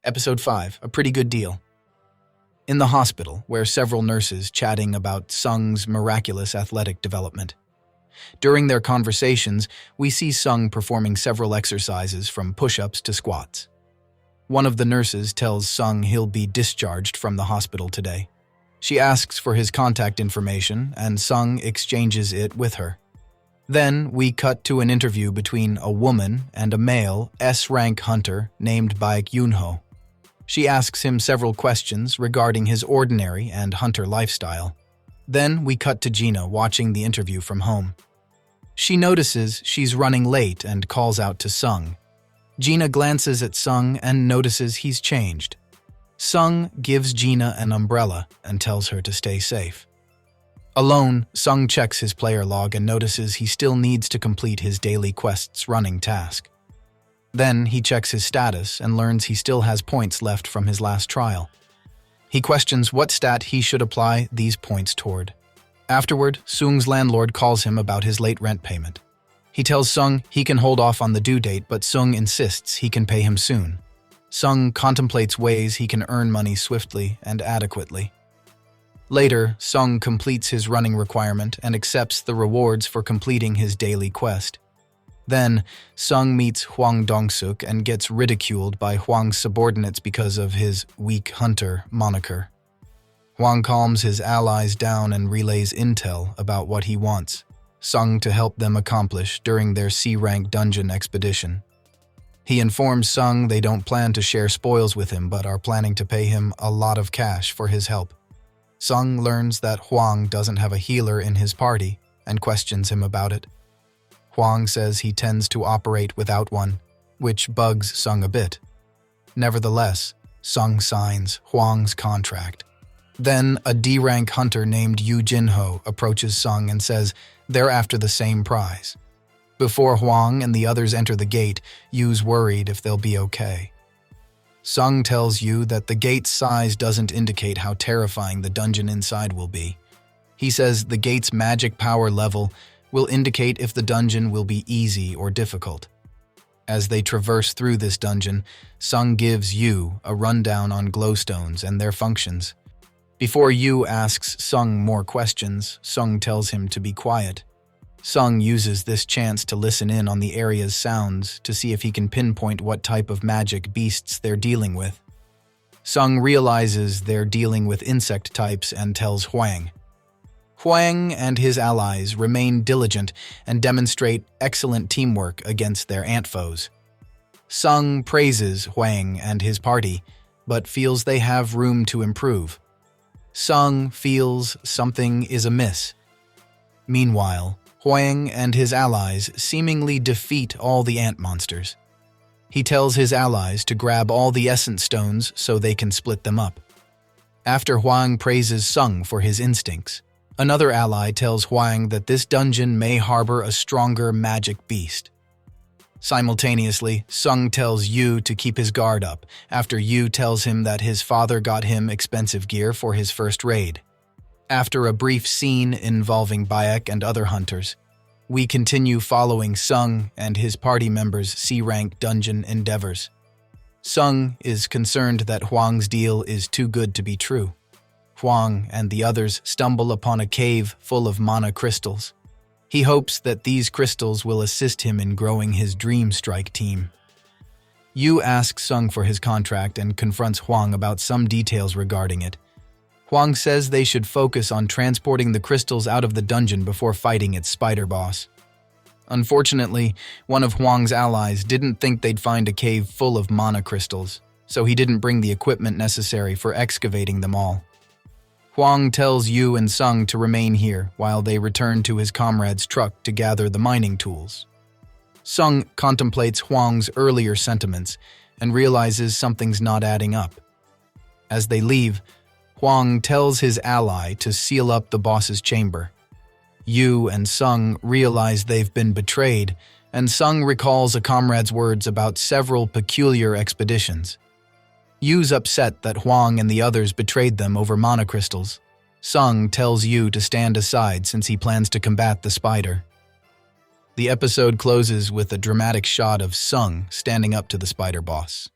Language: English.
Episode 5, a pretty good deal. In the hospital, where several nurses chatting about Sung's miraculous athletic development. During their conversations, we see Sung performing several exercises from push-ups to squats. One of the nurses tells Sung he'll be discharged from the hospital today. She asks for his contact information, and Sung exchanges it with her. Then we cut to an interview between a woman and a male S-rank hunter named Baek Yoonho. She asks him several questions regarding his ordinary and hunter lifestyle. Then we cut to Gina watching the interview from home. She notices she's running late and calls out to Sung. Gina glances at Sung and notices he's changed. Sung gives Gina an umbrella and tells her to stay safe. Alone, Sung checks his player log and notices he still needs to complete his daily quest's running task. Then he checks his status and learns he still has points left from his last trial. He questions what stat he should apply these points toward. Afterward, Sung's landlord calls him about his late rent payment. He tells Sung he can hold off on the due date, but Sung insists he can pay him soon. Sung contemplates ways he can earn money swiftly and adequately. Later, Sung completes his running requirement and accepts the rewards for completing his daily quest. Then, Sung meets Hwang Dong-suk and gets ridiculed by Hwang's subordinates because of his weak hunter moniker. Hwang calms his allies down and relays intel about what he wants Sung to help them accomplish during their C-rank dungeon expedition. He informs Sung they don't plan to share spoils with him but are planning to pay him a lot of cash for his help. Sung learns that Hwang doesn't have a healer in his party and questions him about it. Hwang says he tends to operate without one, which bugs Sung a bit. Nevertheless, Sung signs Hwang's contract. Then a D-rank hunter named Yoo Jin-ho approaches Sung and says they're after the same prize. Before Hwang and the others enter the gate, Yoo's worried if they'll be okay. Sung tells Yoo that the gate's size doesn't indicate how terrifying the dungeon inside will be. He says the gate's magic power level will indicate if the dungeon will be easy or difficult. As they traverse through this dungeon, Sung gives Yoo a rundown on glowstones and their functions. Before Yoo asks Sung more questions, Sung tells him to be quiet. Sung uses this chance to listen in on the area's sounds to see if he can pinpoint what type of magic beasts they're dealing with. Sung realizes they're dealing with insect types and tells Hwang. Hwang and his allies remain diligent and demonstrate excellent teamwork against their ant foes. Sung praises Hwang and his party, but feels they have room to improve. Sung feels something is amiss. Meanwhile, Hwang and his allies seemingly defeat all the ant monsters. He tells his allies to grab all the essence stones so they can split them up. After Hwang praises Sung for his instincts, another ally tells Hwang that this dungeon may harbor a stronger magic beast. Simultaneously, Sung tells Yoo to keep his guard up after Yoo tells him that his father got him expensive gear for his first raid. After a brief scene involving Baek and other hunters, we continue following Sung and his party members' C-rank dungeon endeavors. Sung is concerned that Hwang's deal is too good to be true. Hwang and the others stumble upon a cave full of mana crystals. He hopes that these crystals will assist him in growing his Dream Strike team. Yoo asks Sung for his contract and confronts Hwang about some details regarding it. Hwang says they should focus on transporting the crystals out of the dungeon before fighting its spider boss. Unfortunately, one of Hwang's allies didn't think they'd find a cave full of mana crystals, so he didn't bring the equipment necessary for excavating them all. Hwang tells Yoo and Sung to remain here while they return to his comrade's truck to gather the mining tools. Sung contemplates Hwang's earlier sentiments and realizes something's not adding up. As they leave, Hwang tells his ally to seal up the boss's chamber. Yoo and Sung realize they've been betrayed, and Sung recalls a comrade's words about several peculiar expeditions. Yoo's upset that Hwang and the others betrayed them over mana crystals. Sung tells Yoo to stand aside since he plans to combat the spider. The episode closes with a dramatic shot of Sung standing up to the spider boss.